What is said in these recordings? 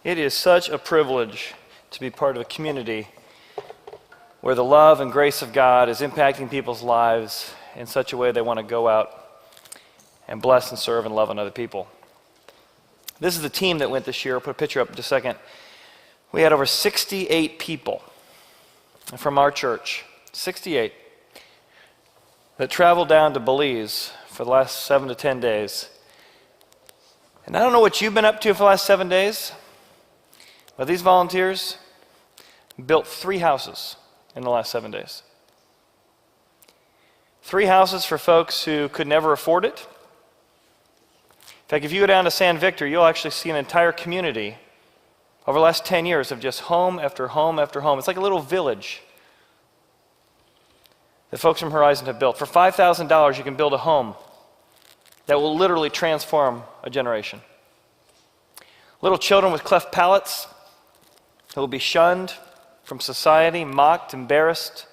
It is such a privilege to be part of a community where the love and grace of God is impacting people's lives in such a way they want to go out and bless and serve and love on other people. This is the team that went this year. I'll put a picture up in just a second. We had over 68 people from our church, 68, that traveled down to Belize for the last 7 to 10 days. And I don't know what you've been up to for the last 7 days, but these volunteers built 3 houses in the last 7 days. 3 houses for folks who could never afford it. In fact, if you go down to San Victor, you'll actually see an entire community over the last 10 years of just home after home after home. It's like a little village that folks from Horizon have built. For $5,000, you can build a home that will literally transform a generation. Little children with cleft palates who will be shunned from society, mocked, embarrassed.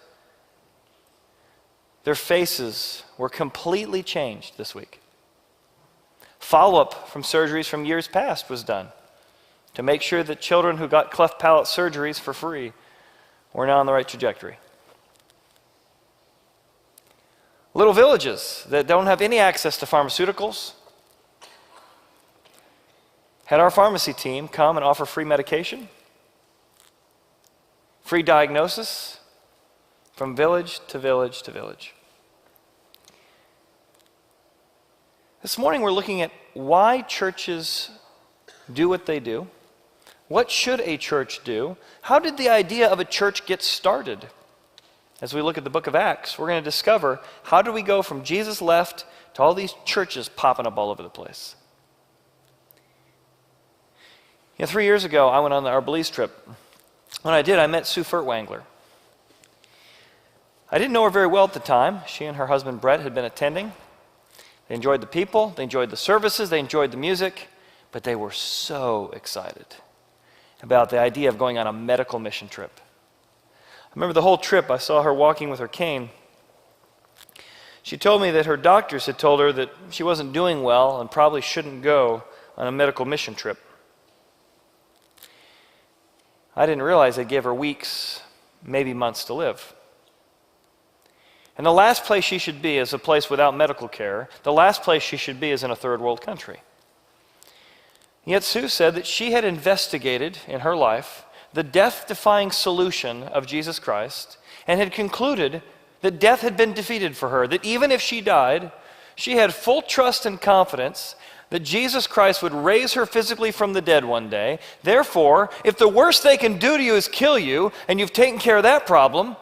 Their faces were completely changed this week. Follow-up from surgeries from years past was done to make sure that children who got cleft palate surgeries for free were now on the right trajectory. Little villages that don't have any access to pharmaceuticals had our pharmacy team come and offer free medication, free diagnosis from village to village to village. This morning we're looking at why churches do what they do. What should a church do? How did the idea of a church get started? As we look at the book of Acts, we're going to discover how do we go from Jesus left to all these churches popping up all over the place. 3 years ago, I went on our Belize trip. When I did, I met Sue Furtwangler. I didn't know her very well at the time. She and her husband Brett had been attending. They enjoyed the people, they enjoyed the services, they enjoyed the music, but they were so excited about the idea of going on a medical mission trip. I remember the whole trip, I saw her walking with her cane. She told me that her doctors had told her that she wasn't doing well and probably shouldn't go on a medical mission trip. I didn't realize they gave her weeks, maybe months to live. And the last place she should be is a place without medical care. The last place she should be is in a third world country. Yet Sue said that she had investigated in her life the death-defying solution of Jesus Christ and had concluded that death had been defeated for her, that even if she died, she had full trust and confidence that Jesus Christ would raise her physically from the dead one day. Therefore, if the worst they can do to you is kill you, and you've taken care of that problem,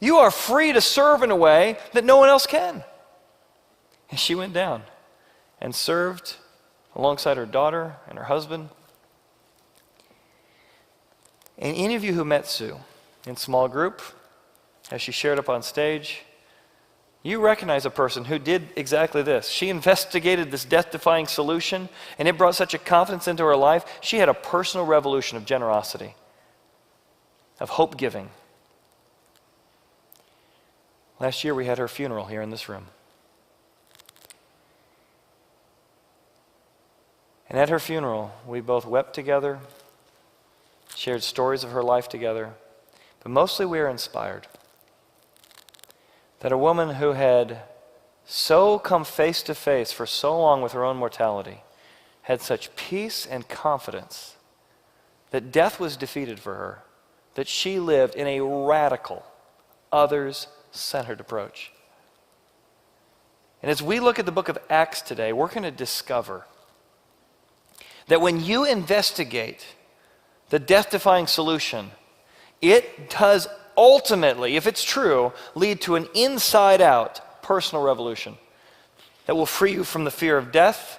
you are free to serve in a way that no one else can. And she went down and served alongside her daughter and her husband. And any of you who met Sue in small group, as she shared up on stage, you recognize a person who did exactly this. She investigated this death-defying solution, and it brought such a confidence into her life. She had a personal revolution of generosity, of hope-giving. Last year we had her funeral here in this room. And at her funeral, we both wept together, shared stories of her life together, but mostly we were inspired that a woman who had so come face to face for so long with her own mortality had such peace and confidence that death was defeated for her, that she lived in a radical, others-centered approach. And as we look at the book of Acts today, we're going to discover that when you investigate the death-defying solution, it does ultimately, if it's true, lead to an inside-out personal revolution that will free you from the fear of death.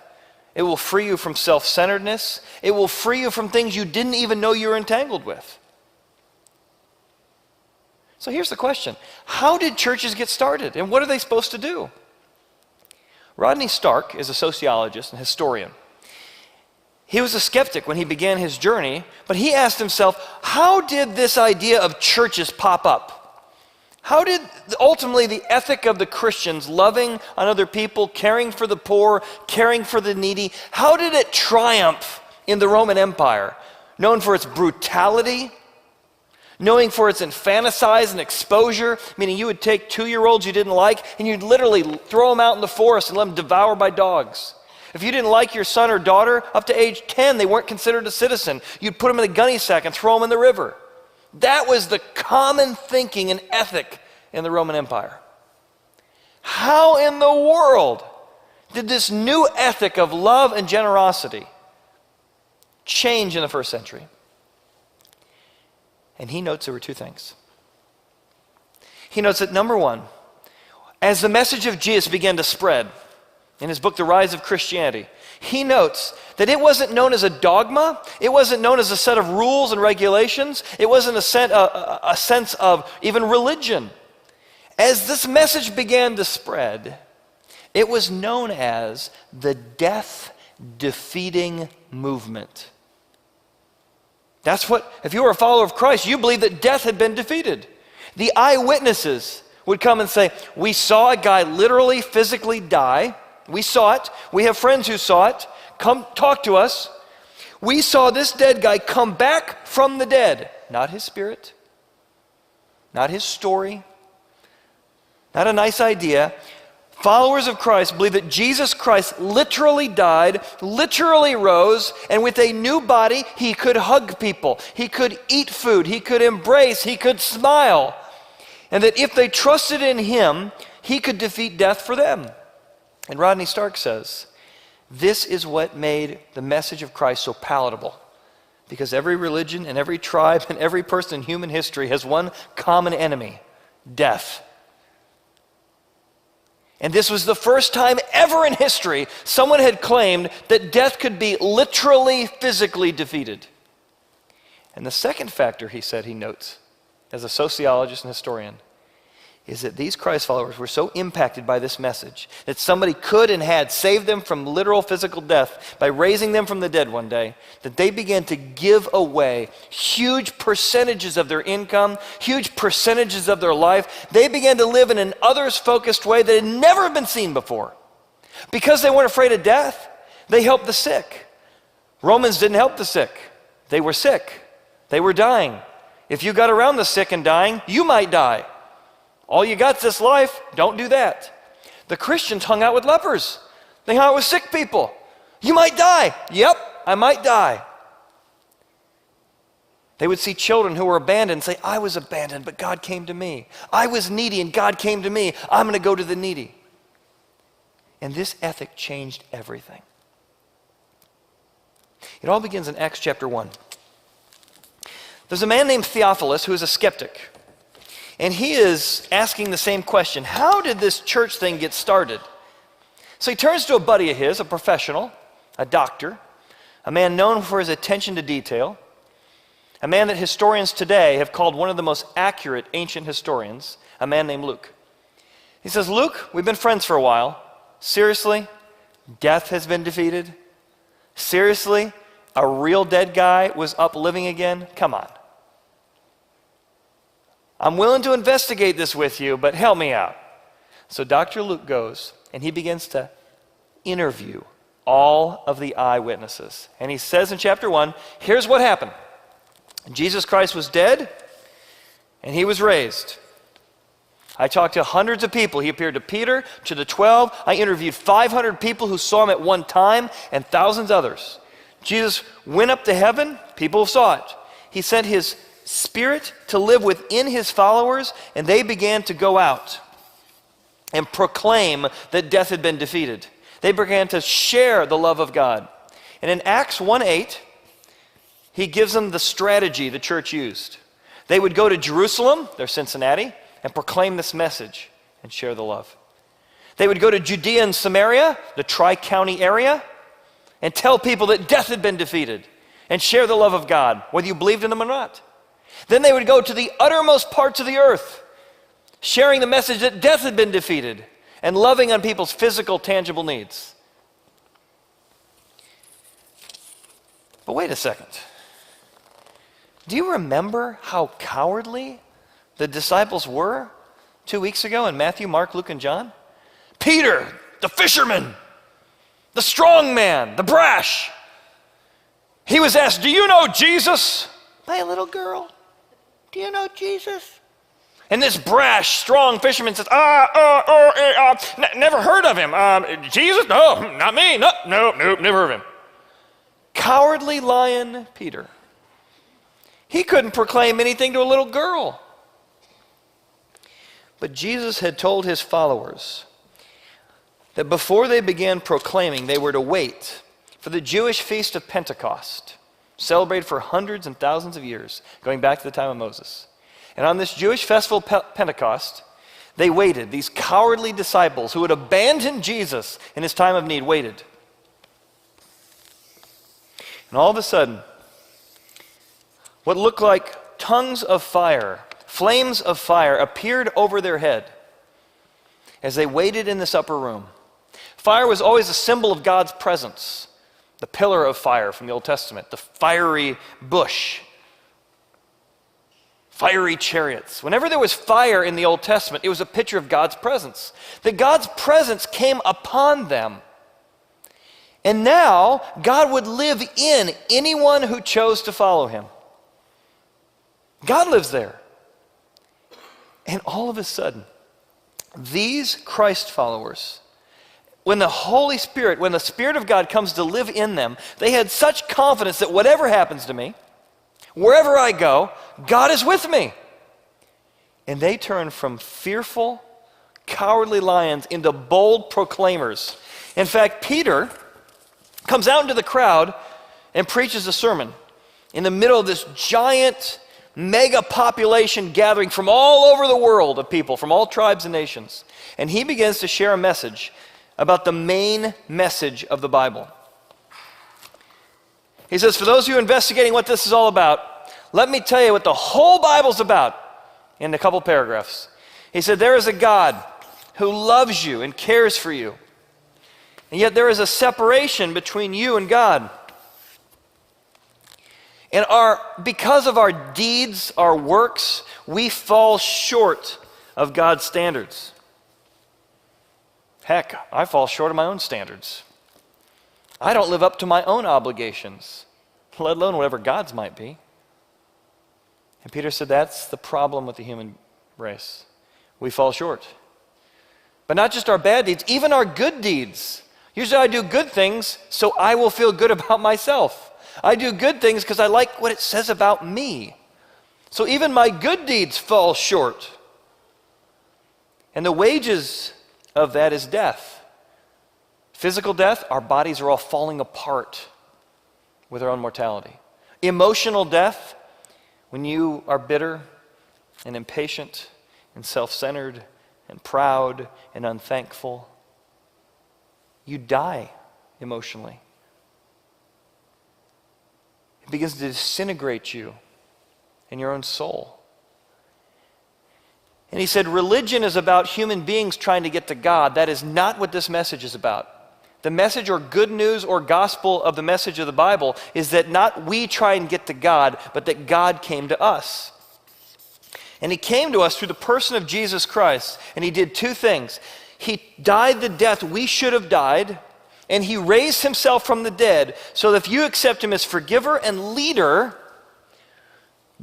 It will free you from self-centeredness. It will free you from things you didn't even know you were entangled with. So here's the question. How did churches get started, and what are they supposed to do? Rodney Stark is a sociologist and historian. He was a skeptic when he began his journey, but he asked himself, how did this idea of churches pop up? How did ultimately the ethic of the Christians, loving on other people, caring for the poor, caring for the needy, how did it triumph in the Roman Empire? known for its brutality, known for its infanticide and exposure, meaning you would take 2-year-olds you didn't like and you'd literally throw them out in the forest and let them devour by dogs. If you didn't like your son or daughter, up to age 10, they weren't considered a citizen. You'd put them in a gunny sack and throw them in the river. That was the common thinking and ethic in the Roman Empire. How in the world did this new ethic of love and generosity change in the first century? And he notes there were 2 things. He notes that number one, as the message of Jesus began to spread in his book, The Rise of Christianity, he notes that it wasn't known as a dogma, it wasn't known as a set of rules and regulations, it wasn't a sense of even religion. As this message began to spread, it was known as the death-defeating movement. That's what, if you were a follower of Christ, you believed that death had been defeated. The eyewitnesses would come and say, we saw a guy literally, physically die. We saw it. We have friends who saw it. Come talk to us. We saw this dead guy come back from the dead. Not his spirit, not his story, not a nice idea. Followers of Christ believe that Jesus Christ literally died, literally rose, and with a new body, he could hug people, he could eat food, he could embrace, he could smile. And that if they trusted in him, he could defeat death for them. And Rodney Stark says, this is what made the message of Christ so palatable. Because every religion and every tribe and every person in human history has one common enemy, death. And this was the first time ever in history someone had claimed that death could be literally, physically defeated. And the second factor, he said, he notes, as a sociologist and historian, is that these Christ followers were so impacted by this message that somebody could and had saved them from literal physical death by raising them from the dead one day, that they began to give away huge percentages of their income, huge percentages of their life. They began to live in an others-focused way that had never been seen before. Because they weren't afraid of death, they helped the sick. Romans didn't help the sick. They were sick. They were dying. If you got around the sick and dying, you might die. All you got's this life, don't do that. The Christians hung out with lepers. They hung out with sick people. You might die. Yep, I might die. They would see children who were abandoned and say, I was abandoned, but God came to me. I was needy and God came to me. I'm going to go to the needy. And this ethic changed everything. It all begins in Acts chapter 1. There's a man named Theophilus who is a skeptic. And he is asking the same question. How did this church thing get started? So he turns to a buddy of his, a professional, a doctor, a man known for his attention to detail, a man that historians today have called one of the most accurate ancient historians, a man named Luke. He says, Luke, we've been friends for a while. Seriously, death has been defeated? Seriously, a real dead guy was up living again? Come on. I'm willing to investigate this with you, but help me out. So Dr. Luke goes, and he begins to interview all of the eyewitnesses. And he says in chapter 1, here's what happened. Jesus Christ was dead, and he was raised. I talked to hundreds of people. He appeared to Peter, to the 12. I interviewed 500 people who saw him at one time, and thousands others. Jesus went up to heaven. People saw it. He sent his Spirit to live within his followers, and they began to go out and proclaim that death had been defeated. They began to share the love of God. And in Acts 1:8, he gives them the strategy the church used. They would go to Jerusalem, their Cincinnati, and proclaim this message and share the love. They would go to Judea and Samaria, the tri-county area, and tell people that death had been defeated and share the love of God, whether you believed in them or not. Then they would go to the uttermost parts of the earth, sharing the message that death had been defeated and loving on people's physical, tangible needs. But wait a second. Do you remember how cowardly the disciples were 2 weeks ago in Matthew, Mark, Luke, and John? Peter, the fisherman, the strong man, the brash. He was asked, do you know Jesus? By a little girl. Do you know Jesus? And this brash, strong fisherman says, never heard of him. Jesus? No, not me. No, never heard of him. Cowardly lion Peter. He couldn't proclaim anything to a little girl. But Jesus had told his followers that before they began proclaiming, they were to wait for the Jewish feast of Pentecost, celebrated for hundreds and thousands of years, going back to the time of Moses. And on this Jewish festival of Pentecost, they waited. These cowardly disciples who had abandoned Jesus in his time of need waited. And all of a sudden, what looked like tongues of fire, flames of fire, appeared over their head as they waited in this upper room. Fire was always a symbol of God's presence. The pillar of fire from the Old Testament, the fiery bush, fiery chariots. Whenever there was fire in the Old Testament, it was a picture of God's presence. That God's presence came upon them. And now, God would live in anyone who chose to follow him. God lives there. And all of a sudden, these Christ followers, when the Holy Spirit, when the Spirit of God comes to live in them, they had such confidence that whatever happens to me, wherever I go, God is with me. And they turn from fearful, cowardly lions into bold proclaimers. In fact, Peter comes out into the crowd and preaches a sermon in the middle of this giant mega population gathering from all over the world of people, from all tribes and nations. And he begins to share a message about the main message of the Bible. He says, for those of you investigating what this is all about, let me tell you what the whole Bible's about in a couple paragraphs. He said, there is a God who loves you and cares for you. And yet there is a separation between you and God. And because of our deeds, our works, we fall short of God's standards. Heck, I fall short of my own standards. I don't live up to my own obligations, let alone whatever God's might be. And Peter said that's the problem with the human race. We fall short. But not just our bad deeds, even our good deeds. Usually I do good things so I will feel good about myself. I do good things because I like what it says about me. So even my good deeds fall short. And the wages of that is death. Physical death, our bodies are all falling apart with our own mortality. Emotional death, when you are bitter and impatient and self-centered and proud and unthankful, you die emotionally. It begins to disintegrate you in your own soul. And he said, religion is about human beings trying to get to God. That is not what this message is about. The message or good news or gospel of the message of the Bible is that not we try and get to God, but that God came to us. And he came to us through the person of Jesus Christ. And he did two things. He died the death we should have died, and he raised himself from the dead, so that if you accept him as forgiver and leader,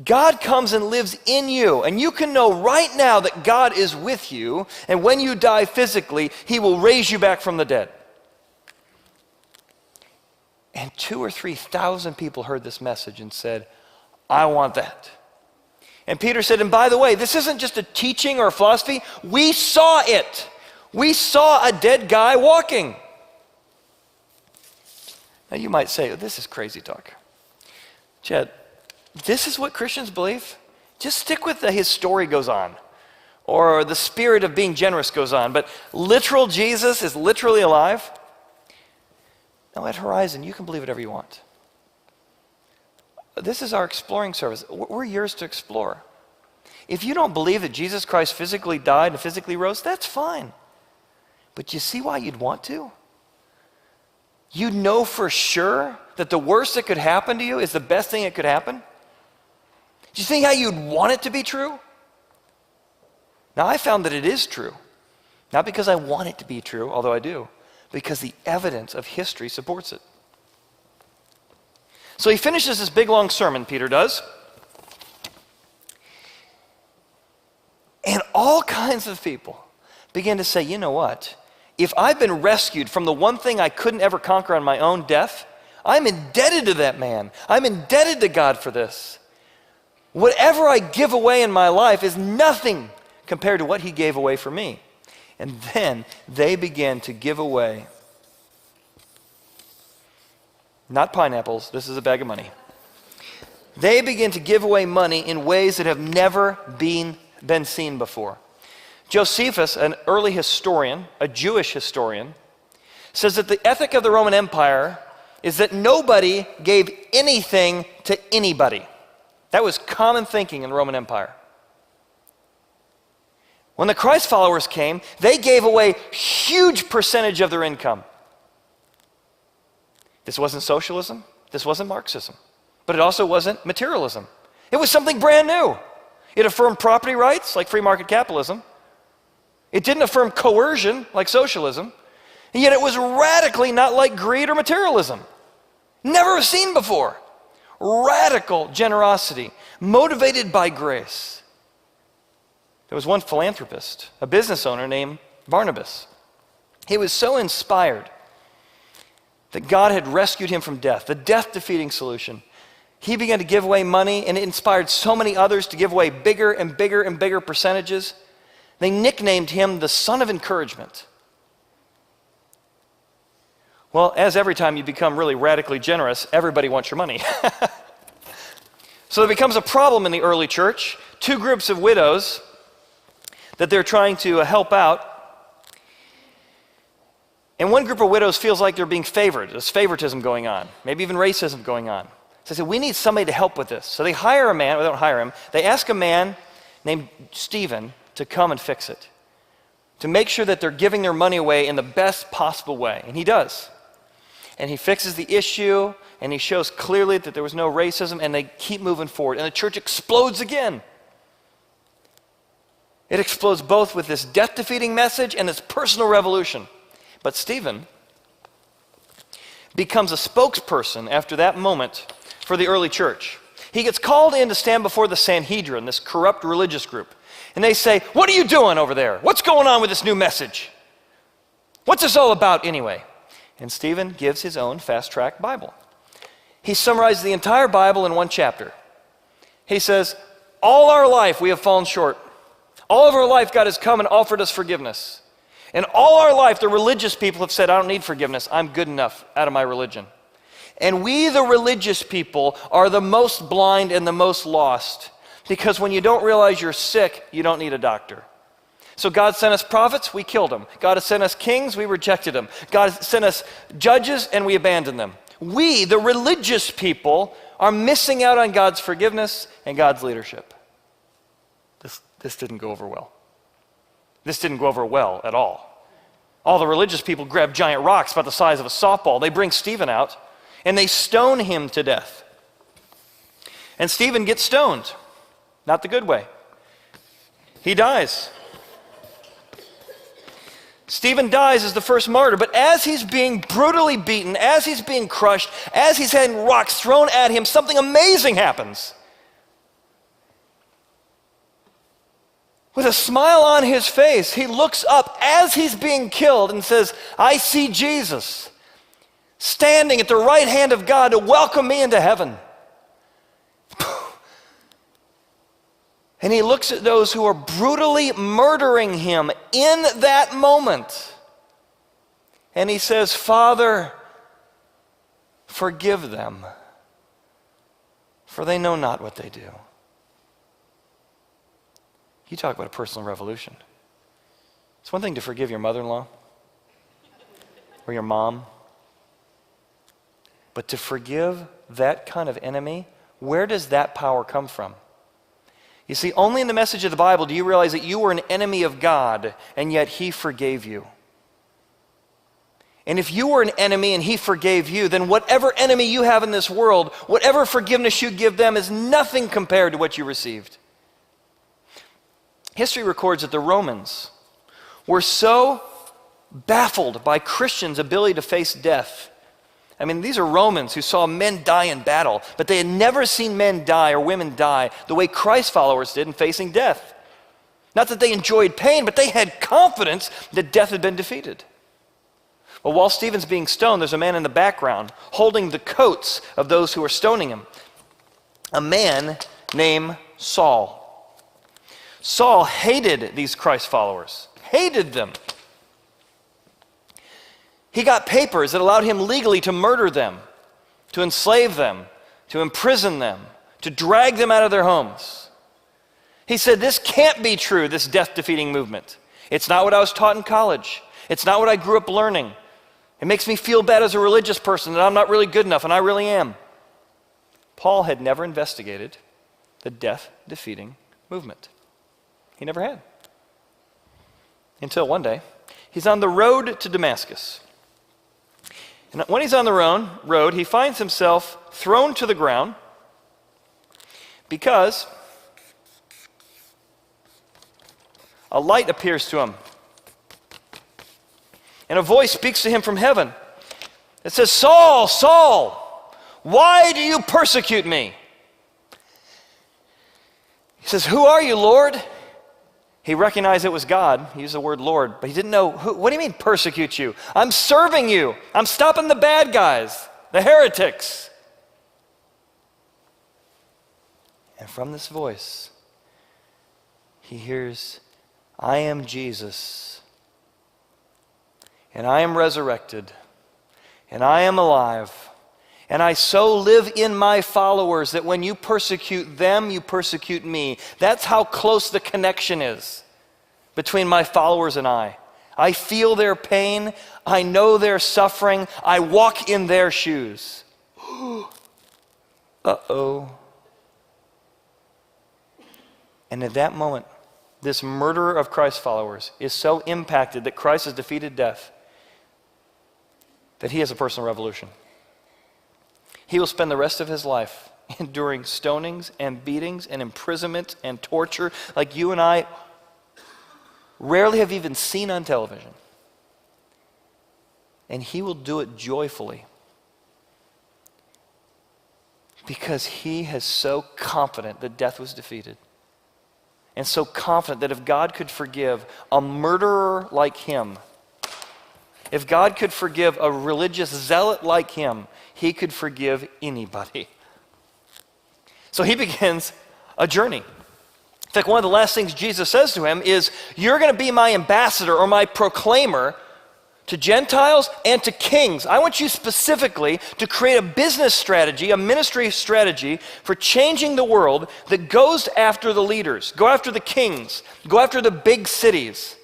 God comes and lives in you. And you can know right now that God is with you, and when you die physically, he will raise you back from the dead. And 2,000 or 3,000 people heard this message and said, I want that. And Peter said, and by the way, this isn't just a teaching or a philosophy. We saw it. We saw a dead guy walking. Now you might say, oh, this is crazy talk. Chad, this is what Christians believe? Just stick with his story goes on. Or the spirit of being generous goes on. But literal Jesus is literally alive? Now at Horizon, you can believe whatever you want. This is our exploring service. We're yours to explore. If you don't believe that Jesus Christ physically died and physically rose, that's fine. But you see why you'd want to? You know for sure that the worst that could happen to you is the best thing that could happen? Do you think how you'd want it to be true? Now I found that it is true. Not because I want it to be true, although I do, because the evidence of history supports it. So he finishes this big long sermon, Peter does. And all kinds of people begin to say, you know what? If I've been rescued from the one thing I couldn't ever conquer on my own, death, I'm indebted to that man. I'm indebted to God for this. Whatever I give away in my life is nothing compared to what he gave away for me. And then they begin to give away, not pineapples, this is a bag of money. They begin to give away money in ways that have never been seen before. Josephus, an early historian, a Jewish historian, says that the ethic of the Roman Empire is that nobody gave anything to anybody. That was common thinking in the Roman Empire. When the Christ followers came, they gave away huge percentage of their income. This wasn't socialism. This wasn't Marxism. But it also wasn't materialism. It was something brand new. It affirmed property rights, like free market capitalism. It didn't affirm coercion, like socialism. And yet it was radically not like greed or materialism. Never seen before. Radical generosity, motivated by grace. There was one philanthropist, a business owner named Barnabas. He was so inspired that God had rescued him from death, the death-defeating solution. He began to give away money, and it inspired so many others to give away bigger and bigger and bigger percentages. They nicknamed him the Son of Encouragement. Well, as every time you become really radically generous, everybody wants your money. So there becomes a problem in the early church. Two groups of widows that they're trying to help out. And one group of widows feels like they're being favored. There's favoritism going on, maybe even racism going on. So they say, we need somebody to help with this. So they hire a man, or they don't hire him, they ask a man named Stephen to come and fix it, to make sure that they're giving their money away in the best possible way. And he does. And he fixes the issue, and he shows clearly that there was no racism, and they keep moving forward. And the church explodes again. It explodes both with this death-defeating message and this personal revolution. But Stephen becomes a spokesperson after that moment for the early church. He gets called in to stand before the Sanhedrin, this corrupt religious group. And they say, what are you doing over there? What's going on with this new message? What's this all about anyway? And Stephen gives his own fast-track Bible. He summarizes the entire Bible in one chapter. He says, all our life we have fallen short. All of our life God has come and offered us forgiveness. And all our life the religious people have said, I don't need forgiveness. I'm good enough out of my religion. And we, the religious people, are the most blind and the most lost. Because when you don't realize you're sick, you don't need a doctor. So God sent us prophets, we killed them. God has sent us kings, we rejected them. God has sent us judges, and we abandoned them. We, the religious people, are missing out on God's forgiveness and God's leadership. This didn't go over well. This didn't go over well at all. All the religious people grab giant rocks about the size of a softball. They bring Stephen out, and they stone him to death. And Stephen gets stoned. Not the good way. He dies. Stephen dies as the first martyr, but as he's being brutally beaten, as he's being crushed, as he's having rocks thrown at him, something amazing happens. With a smile on his face, he looks up as he's being killed and says, I see Jesus standing at the right hand of God to welcome me into heaven. And he looks at those who are brutally murdering him in that moment. And he says, Father, forgive them, for they know not what they do. You talk about a personal revolution. It's one thing to forgive your mother-in-law or your mom, but to forgive that kind of enemy, where does that power come from? You see, only in the message of the Bible do you realize that you were an enemy of God, and yet He forgave you. And if you were an enemy and He forgave you, then whatever enemy you have in this world, whatever forgiveness you give them is nothing compared to what you received. History records that the Romans were so baffled by Christians' ability to face death I mean, these are Romans who saw men die in battle, but they had never seen men die or women die the way Christ followers did in facing death. Not that they enjoyed pain, but they had confidence that death had been defeated. Well, while Stephen's being stoned, there's a man in the background holding the coats of those who are stoning him. A man named Saul. Saul hated these Christ followers, hated them. He got papers that allowed him legally to murder them, to enslave them, to imprison them, to drag them out of their homes. He said, this can't be true, this death-defeating movement. It's not what I was taught in college. It's not what I grew up learning. It makes me feel bad as a religious person that I'm not really good enough, and I really am. Paul had never investigated the death-defeating movement. He never had. Until one day, he's on the road to Damascus. And when he's on the road, he finds himself thrown to the ground because a light appears to him. And a voice speaks to him from heaven. It says, Saul, Saul, why do you persecute me? He says, who are you, Lord? He recognized it was God. He used the word Lord, but he didn't know, what do you mean persecute you? I'm serving you. I'm stopping the bad guys, the heretics. And from this voice, he hears, I am Jesus, and I am resurrected, and I am alive, and I so live in my followers that when you persecute them, you persecute me. That's how close the connection is between my followers and I. I feel their pain. I know their suffering. I walk in their shoes. Uh-oh. And at that moment, this murderer of Christ's followers is so impacted that Christ has defeated death that he has a personal revolution. He will spend the rest of his life enduring stonings and beatings and imprisonment and torture like you and I rarely have even seen on television. And he will do it joyfully because he is so confident that death was defeated. And so confident that if God could forgive a murderer like him, if God could forgive a religious zealot like him, he could forgive anybody. So he begins a journey. In fact, one of the last things Jesus says to him is, you're going to be my ambassador or my proclaimer to Gentiles and to kings. I want you specifically to create a business strategy, a ministry strategy for changing the world that goes after the leaders, go after the kings, go after the big cities.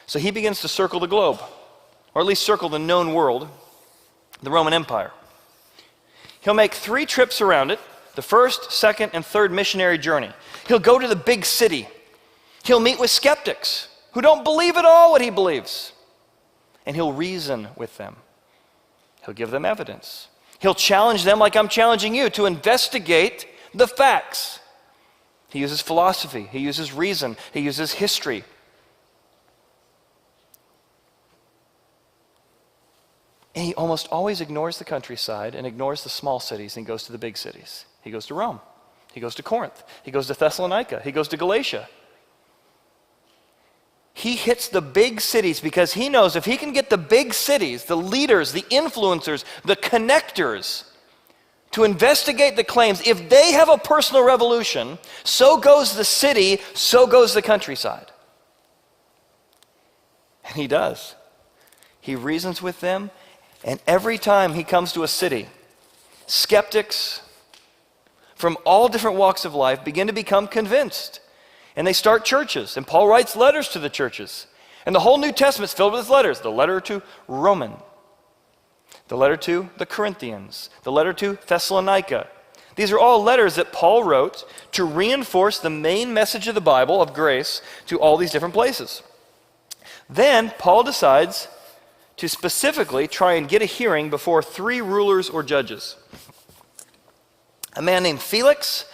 So he begins to circle the globe, or at least circle the known world, the Roman Empire. He'll make 3 trips around it, the first, second, and third missionary journey. He'll go to the big city. He'll meet with skeptics who don't believe at all what he believes. And he'll reason with them. He'll give them evidence. He'll challenge them like I'm challenging you to investigate the facts. He uses philosophy. He uses reason. He uses history. And he almost always ignores the countryside and ignores the small cities and goes to the big cities. He goes to Rome. He goes to Corinth. He goes to Thessalonica. He goes to Galatia. He hits the big cities because he knows if he can get the big cities, the leaders, the influencers, the connectors to investigate the claims, if they have a personal revolution, so goes the city, so goes the countryside. And he does. He reasons with them, and every time he comes to a city, skeptics from all different walks of life begin to become convinced. And they start churches, and Paul writes letters to the churches. And the whole New Testament's filled with letters. The letter to Roman, the letter to the Corinthians, the letter to Thessalonica. These are all letters that Paul wrote to reinforce the main message of the Bible of grace to all these different places. Then Paul decides to specifically try and get a hearing before 3 rulers or judges. A man named Felix,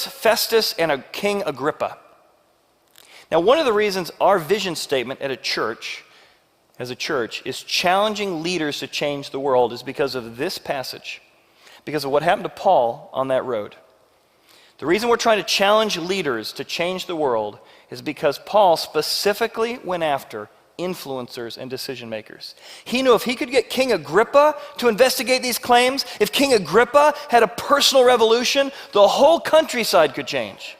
Festus, and a King Agrippa. Now, one of the reasons our vision statement at a church as a church is challenging leaders to change the world is because of this passage, because of what happened to Paul on that road. The reason we're trying to challenge leaders to change the world is because Paul specifically went after influencers and decision makers. He knew if he could get King Agrippa to investigate these claims, if King Agrippa had a personal revolution, the whole countryside could change.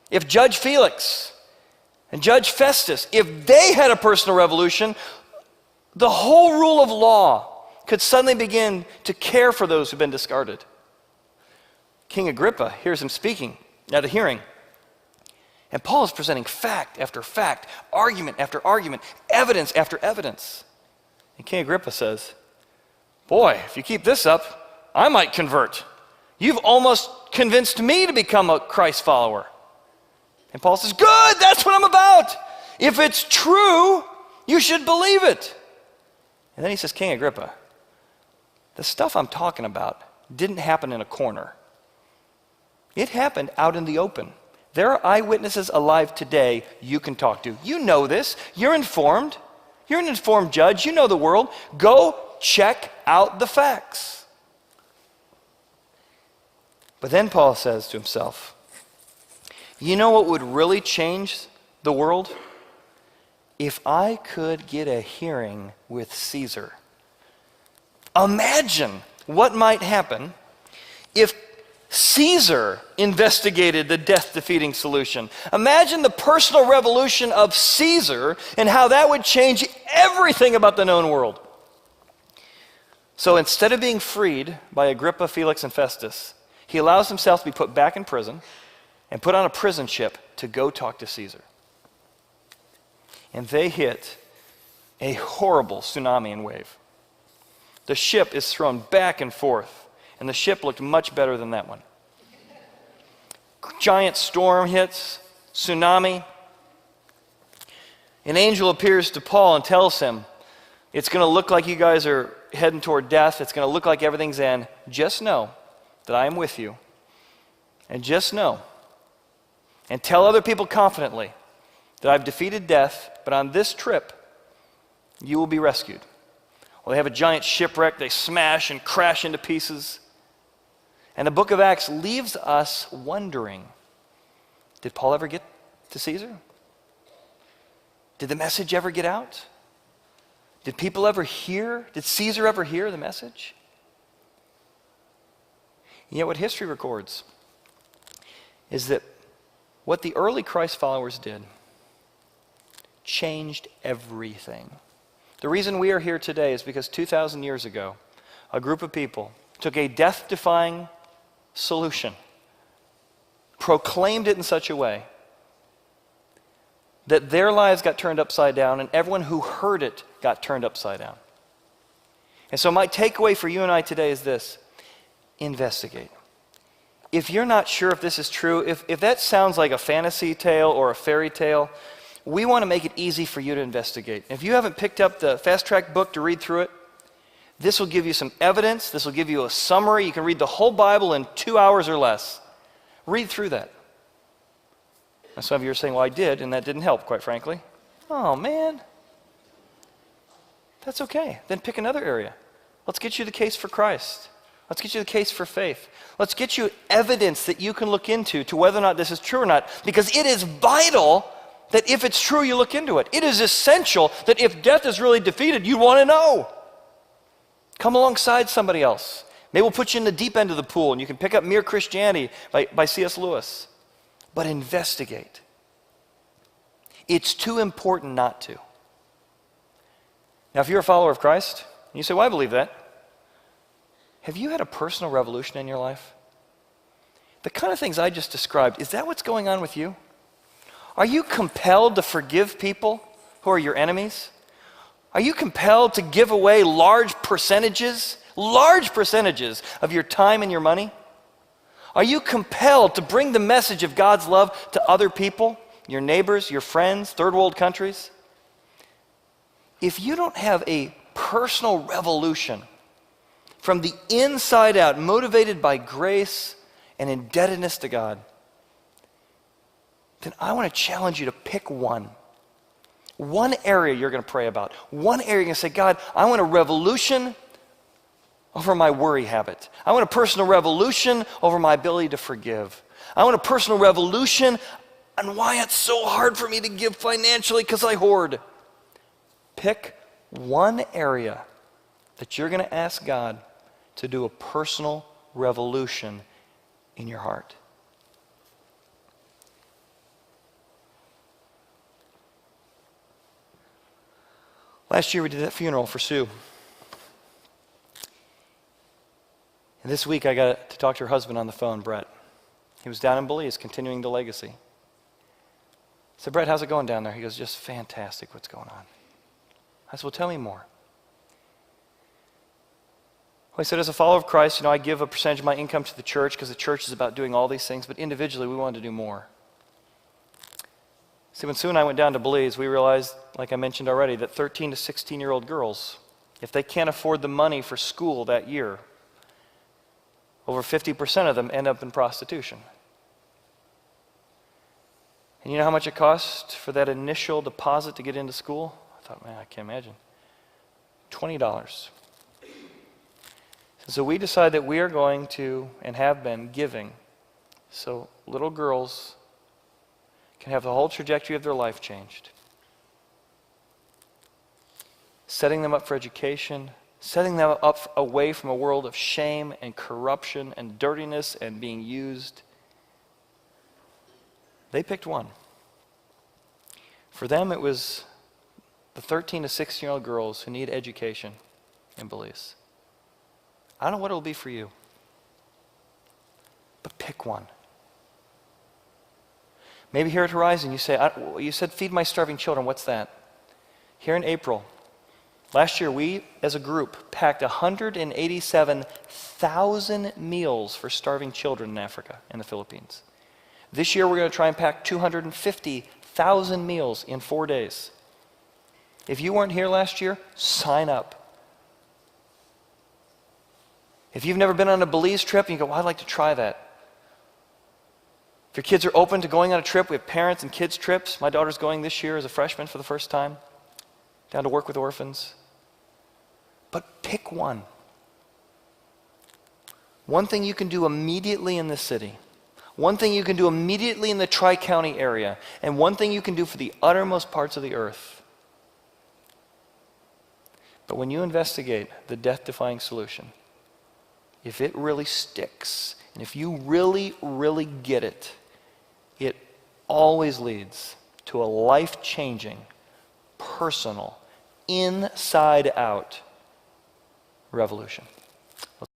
If Judge Felix and Judge Festus, if they had a personal revolution, the whole rule of law could suddenly begin to care for those who've been discarded. King Agrippa hears him speaking at a hearing. And Paul is presenting fact after fact, argument after argument, evidence after evidence. And King Agrippa says, boy, if you keep this up, I might convert. You've almost convinced me to become a Christ follower. And Paul says, good, that's what I'm about. If it's true, you should believe it. And then he says, King Agrippa, the stuff I'm talking about didn't happen in a corner. It happened out in the open. There are eyewitnesses alive today you can talk to. You know this. You're informed. You're an informed judge. You know the world. Go check out the facts. But then Paul says to himself, you know what would really change the world? If I could get a hearing with Caesar. Imagine what might happen if Caesar investigated the death-defeating solution. Imagine the personal revolution of Caesar and how that would change everything about the known world. So instead of being freed by Agrippa, Felix, and Festus, he allows himself to be put back in prison and put on a prison ship to go talk to Caesar. And they hit a horrible tsunami and wave. The ship is thrown back and forth. And the ship looked much better than that one. Giant storm hits, tsunami. An angel appears to Paul and tells him, it's going to look like you guys are heading toward death. It's going to look like everything's in. Just know that I am with you. And just know, and tell other people confidently that I've defeated death, but on this trip, you will be rescued. Well, they have a giant shipwreck. They smash and crash into pieces. And the book of Acts leaves us wondering, did Paul ever get to Caesar? Did the message ever get out? Did people ever hear? Did Caesar ever hear the message? And yet what history records is that what the early Christ followers did changed everything. The reason we are here today is because 2,000 years ago, a group of people took a death-defying solution, proclaimed it in such a way that their lives got turned upside down and everyone who heard it got turned upside down. And so my takeaway for you and I today is this: investigate. If you're not sure if this is true, if that sounds like a fantasy tale or a fairy tale, we want to make it easy for you to investigate. If you haven't picked up the Fast Track book to read through it, this will give you some evidence. This will give you a summary. You can read the whole Bible in 2 hours or less. Read through that. And some of you are saying, well, I did, and that didn't help, quite frankly. Oh, man. That's okay. Then pick another area. Let's get you the case for Christ. Let's get you the case for faith. Let's get you evidence that you can look into to whether or not this is true or not, because it is vital that if it's true, you look into it. It is essential that if death is really defeated, you want to know. Come alongside somebody else. Maybe we'll put you in the deep end of the pool and you can pick up Mere Christianity by C.S. Lewis. But investigate. It's too important not to. Now, if you're a follower of Christ, and you say, well, I believe that. Have you had a personal revolution in your life? The kind of things I just described, is that what's going on with you? Are you compelled to forgive people who are your enemies? Are you compelled to give away large percentages of your time and your money? Are you compelled to bring the message of God's love to other people, your neighbors, your friends, third world countries? If you don't have a personal revolution from the inside out, motivated by grace and indebtedness to God, then I want to challenge you to pick one. One area you're going to pray about. One area you're going to say, God, I want a revolution over my worry habit. I want a personal revolution over my ability to forgive. I want a personal revolution on why it's so hard for me to give financially because I hoard. Pick one area that you're going to ask God to do a personal revolution in your heart. Last year we did that funeral for Sue. And this week I got to talk to her husband on the phone, Brett. He was down in Belize continuing the legacy. I said, Brett, how's it going down there? He goes, just fantastic. What's going on? I said, well, tell me more. Well, he said, as a follower of Christ, I give a percentage of my income to the church because the church is about doing all these things, but individually we wanted to do more. See, when Sue and I went down to Belize, we realized, like I mentioned already, that 13 to 16-year-old girls, if they can't afford the money for school that year, over 50% of them end up in prostitution. And you know how much it cost for that initial deposit to get into school? I thought, man, I can't imagine. $20. So we decided that we are going to, and have been, giving so little girls can have the whole trajectory of their life changed. Setting them up for education, setting them up away from a world of shame and corruption and dirtiness and being used. They picked one. For them, it was the 13 to 16-year-old girls who need education in Belize. I don't know what it will be for you, but pick one. Maybe here at Horizon you say, you said feed my starving children. What's that? Here in April, last year we as a group packed 187,000 meals for starving children in Africa and the Philippines. This year we're going to try and pack 250,000 meals in 4 days. If you weren't here last year, sign up. If you've never been on a Belize trip and you go, well, I'd like to try that. If your kids are open to going on a trip, we have parents and kids trips. My daughter's going this year as a freshman for the first time, down to work with orphans. But pick one. One thing you can do immediately in this city. One thing you can do immediately in the Tri-County area. And one thing you can do for the uttermost parts of the earth. But when you investigate the death-defying solution, if it really sticks, and if you really, really get it, it always leads to a life-changing, personal, inside-out revolution.